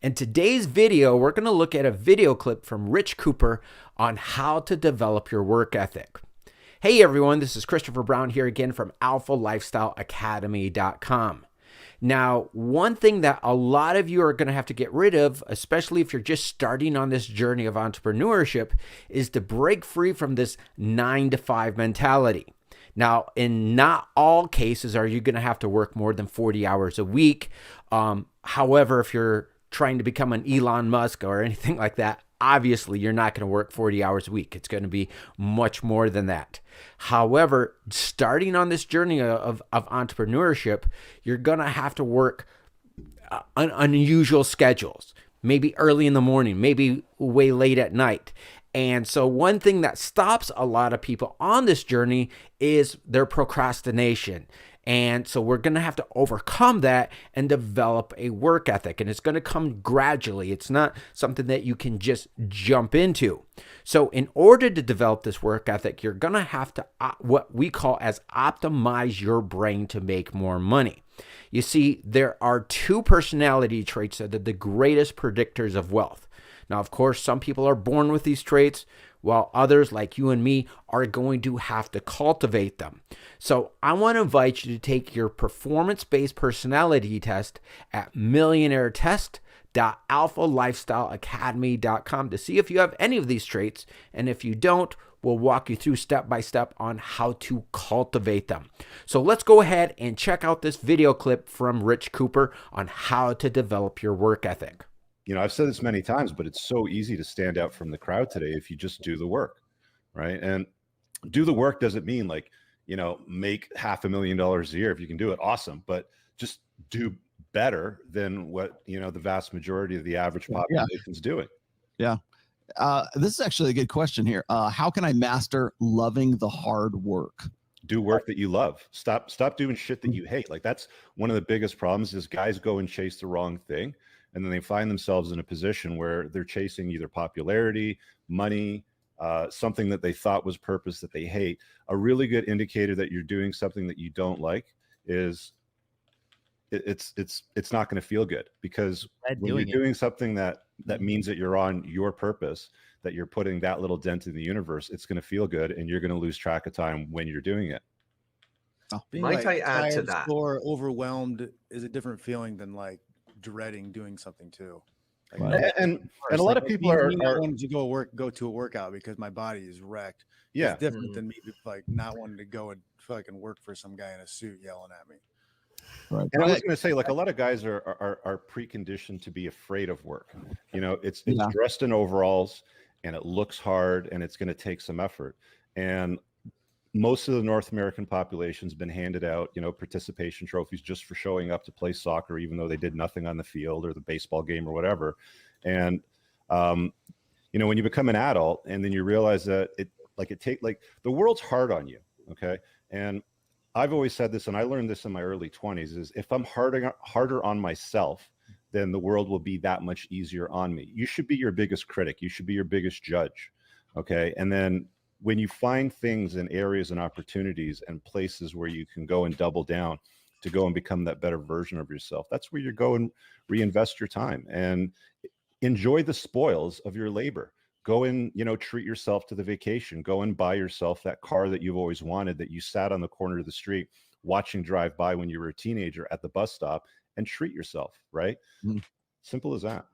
In today's video, we're going to look at a video clip from Rich Cooper on how to develop your work ethic. Hey everyone, this is Christopher Brown here again from alphalifestyleacademy.com. Now, one thing that a lot of you are going to have to get rid of, especially if you're just starting on this journey of entrepreneurship, is to break free from this 9-to-5 mentality. Now, in not all cases are you going to have to work more than 40 hours a week. However, if you're trying to become an Elon Musk or anything like that, obviously you're not going to work 40 hours a week. It's going to be much more than that. However, starting on this journey of entrepreneurship, you're going to have to work unusual schedules, maybe early in the morning, maybe way late at night. And so one thing that stops a lot of people on this journey is their procrastination. And so we're going to have to overcome that and develop a work ethic. And it's going to come gradually. It's not something that you can just jump into. So in order to develop this work ethic, you're going to have to what we call as optimize your brain to make more money. You see, there are two personality traits that are the greatest predictors of wealth. Now, of course, some people are born with these traits, while others, like you and me, are going to have to cultivate them. So I want to invite you to take your performance-based personality test at millionairetest.alphalifestyleacademy.com to see if you have any of these traits. And if you don't, we'll walk you through step by step on how to cultivate them. So let's go ahead and check out this video clip from Rich Cooper on how to develop your work ethic. You know, I've said this many times, but it's so easy to stand out from the crowd today if you just do the work, right? And do the work doesn't mean like, you know, make $500,000 a year. If you can do it, awesome. But just do better than what, you know, the vast majority of the average population is doing. Yeah. This is actually a good question here. How can I master loving the hard work? Do work that you love. Stop doing shit that you hate. Like that's one of the biggest problems is guys go and chase the wrong thing. And then they find themselves in a position where they're chasing either popularity, money, something that they thought was purpose that they hate. A really good indicator that you're doing something that you don't like is it's not going to feel good, because when you're doing something that means that you're on your purpose, that you're putting that little dent in the universe, it's going to feel good, and you're going to lose track of time when you're doing it. Might I add to that? Or overwhelmed is a different feeling than like dreading doing something too. Like, and a lot of people are wanting to go to a workout because my body is wrecked. Yeah, it's different than me like not wanting to go and fucking work for some guy in a suit yelling at me. Right. And I was going to say, like, a lot of guys are preconditioned to be afraid of work. You know, it's dressed in overalls and it looks hard and it's going to take some effort. And most of the North American population has been handed out, you know, participation trophies just for showing up to play soccer, even though they did nothing on the field or the baseball game or whatever. And, you know, when you become an adult and then you realize that the world's hard on you. Okay. And I've always said this, and I learned this in my early 20s, is if I'm harder on myself, then the world will be that much easier on me. You should be your biggest critic. You should be your biggest judge. Okay. And then when you find things and areas and opportunities and places where you can go and double down to go and become that better version of yourself, that's where you go and reinvest your time and enjoy the spoils of your labor. Go and, you know, treat yourself to the vacation. Go and buy yourself that car that you've always wanted, that you sat on the corner of the street watching drive by when you were a teenager at the bus stop, and treat yourself, right? Simple as that.